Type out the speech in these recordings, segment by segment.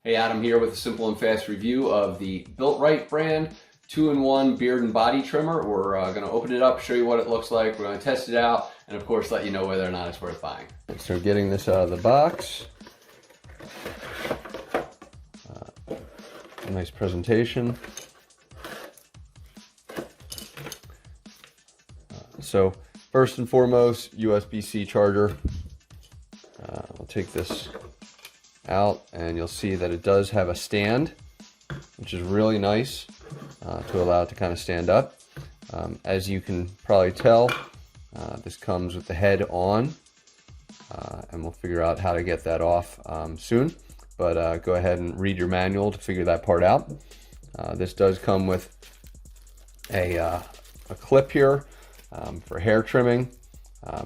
Hey, Adam here with a simple and fast review of the BILTRTE brand 2-in-1 beard and body trimmer. We're going to open it up, show you what it looks like. We're going to test it out, and of course let you know whether or not it's worth buying. So getting this out of the box. Nice presentation. So first and foremost, USB-C charger. I'll take this out and you'll see that it does have a stand, which is really nice to allow it to kind of stand up. As you can probably tell, this comes with the head on, and we'll figure out how to get that off soon. But go ahead and read your manual to figure that part out. This does come with a clip here for hair trimming,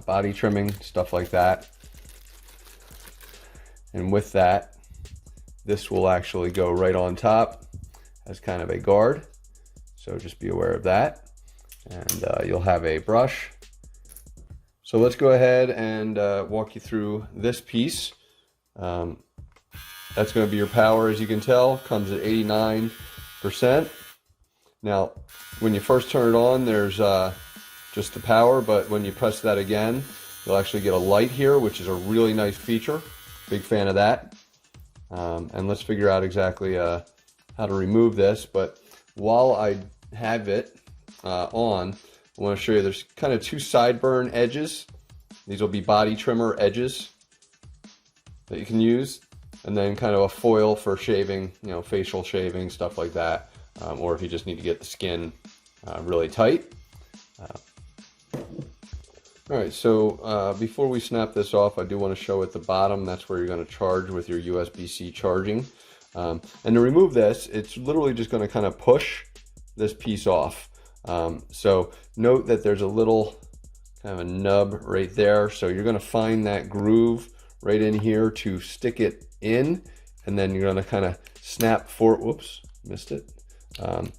body trimming, stuff like that. And with that, this will actually go right on top as kind of a guard. So just be aware of that. And you'll have a brush. So let's go ahead and walk you through this piece. That's going to be your power, as you can tell. Comes at 89%. Now, when you first turn it on, there's just the power, but when you press that again, you'll actually get a light here, which is a really nice feature. Big fan of that. And let's figure out exactly how to remove this. But while I have it on, I want to show you there's kind of two sideburn edges. These will be body trimmer edges that you can use, and then kind of a foil for shaving, you know, facial shaving, stuff like that, or if you just need to get the skin really tight. All right, so before we snap this off, I do want to show at the bottom, that's where you're going to charge with your USB-C charging. And to remove this, it's literally just going to kind of push this piece off. So note that there's a little kind of a nub right there. So you're going to find that groove right in here to stick it in, and then you're going to kind of snap forward. Whoops, missed it. I'm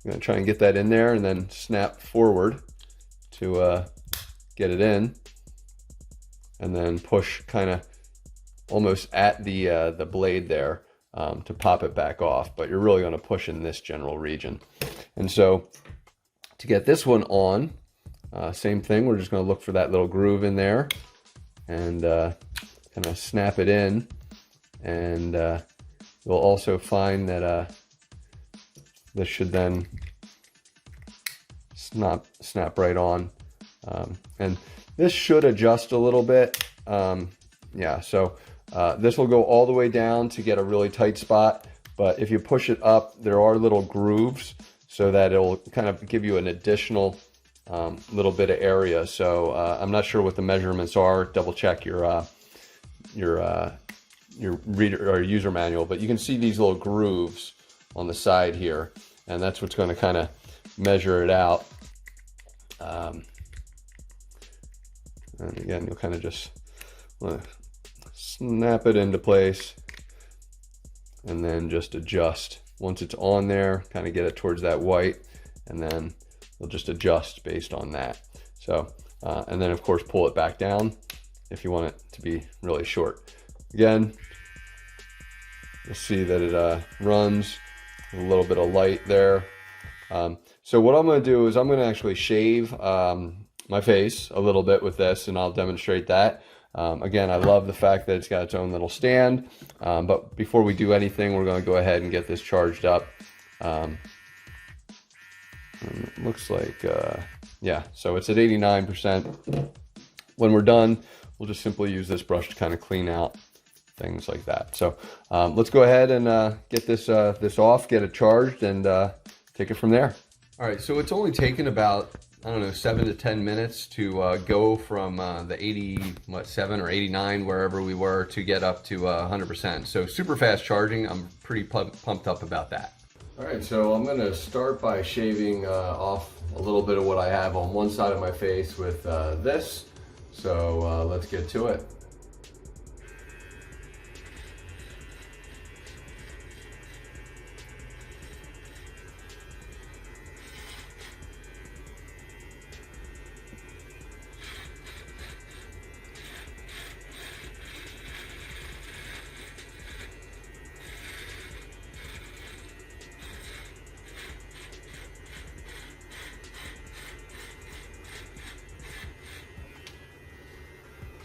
going to try and get that in there and then snap forward to get it in, and then push kind of almost at the blade there to pop it back off. But you're really going to push in this general region. And so to get this one on, same thing. We're just going to look for that little groove in there and kind of snap it in. And you'll also find that this should then snap right on. And this should adjust a little bit. Yeah, so this will go all the way down to get a really tight spot, but if you push it up, there are little grooves so that it'll kind of give you an additional little bit of area. So I'm not sure what the measurements are. Double check your reader or user manual, but you can see these little grooves on the side here, and that's what's going to kind of measure it out. And again, you'll kind of just want to snap it into place and then just adjust. Once it's on there, kind of get it towards that white, and then you'll just adjust based on that. So, and then of course pull it back down if you want it to be really short. Again, you'll see that it runs with a little bit of light there. So what I'm going to do is I'm going to actually shave my face a little bit with this, and I'll demonstrate that. Again, I love the fact that it's got its own little stand, but before we do anything, we're going to go ahead and get this charged up. And it looks like, yeah, so it's at 89%. When we're done, we'll just simply use this brush to kind of clean out things like that. So let's go ahead and get this off, get it charged, and take it from there. All right, so it's only taken about, I don't know, 7 to 10 minutes to go from the 87 or 89, wherever we were, to get up to 100%. So super fast charging. I'm pretty pumped up about that. All right, so I'm gonna start by shaving off a little bit of what I have on one side of my face with this. So let's get to it.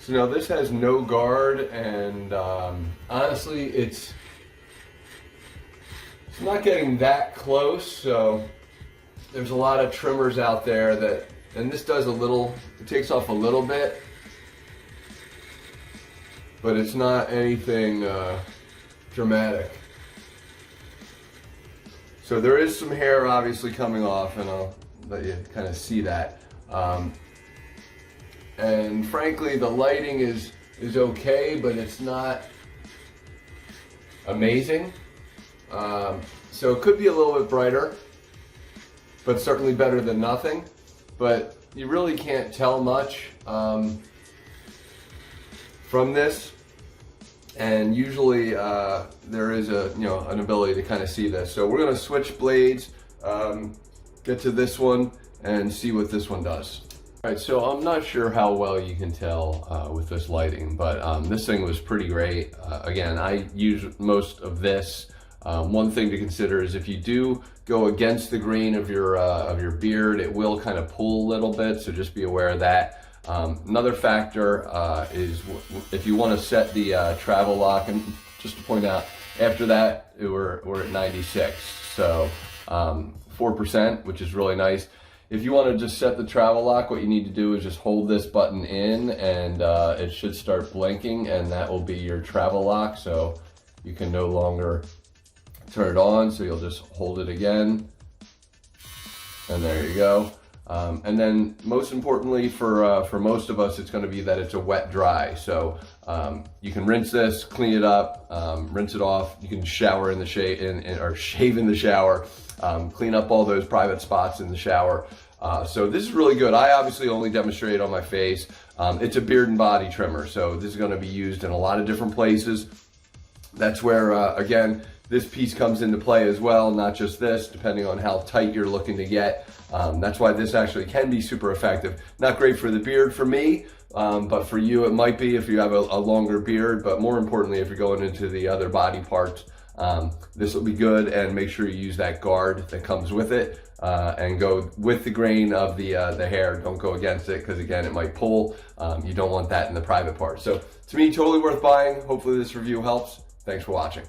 So now this has no guard, and honestly, it's not getting that close. So there's a lot of trimmers out there that, and this does a little, it takes off a little bit, but it's not anything dramatic. So there is some hair obviously coming off, and I'll let you kind of see that. And frankly, the lighting is okay, but it's not amazing. So it could be a little bit brighter, but certainly better than nothing. But you really can't tell much from this. And usually there is an ability to kind of see this. So we're going to switch blades, get to this one, and see what this one does. All right, so I'm not sure how well you can tell with this lighting, but this thing was pretty great. Again, I use most of this. One thing to consider is if you do go against the grain of your beard, it will kind of pull a little bit, so just be aware of that. Another factor is if you want to set the travel lock, and just to point out, after that we're at 96, so 4%, which is really nice. If you want to just set the travel lock, what you need to do is just hold this button in, and it should start blinking, and that will be your travel lock, so you can no longer turn it on. So you'll just hold it again, and there you go. And then most importantly for most of us, it's going to be that it's a wet dry. So you can rinse this, clean it up, rinse it off. You can shower in the shave in the shower, clean up all those private spots in the shower. So this is really good. I obviously only demonstrate on my face. It's a beard and body trimmer, so this is going to be used in a lot of different places. That's where again, this piece comes into play as well, not just this, depending on how tight you're looking to get. That's why this actually can be super effective. Not great for the beard for me, but for you it might be if you have a longer beard, but more importantly, if you're going into the other body parts, this will be good. And make sure you use that guard that comes with it, and go with the grain of the hair. Don't go against it, because again, it might pull. You don't want that in the private part. So to me, totally worth buying. Hopefully this review helps. Thanks for watching.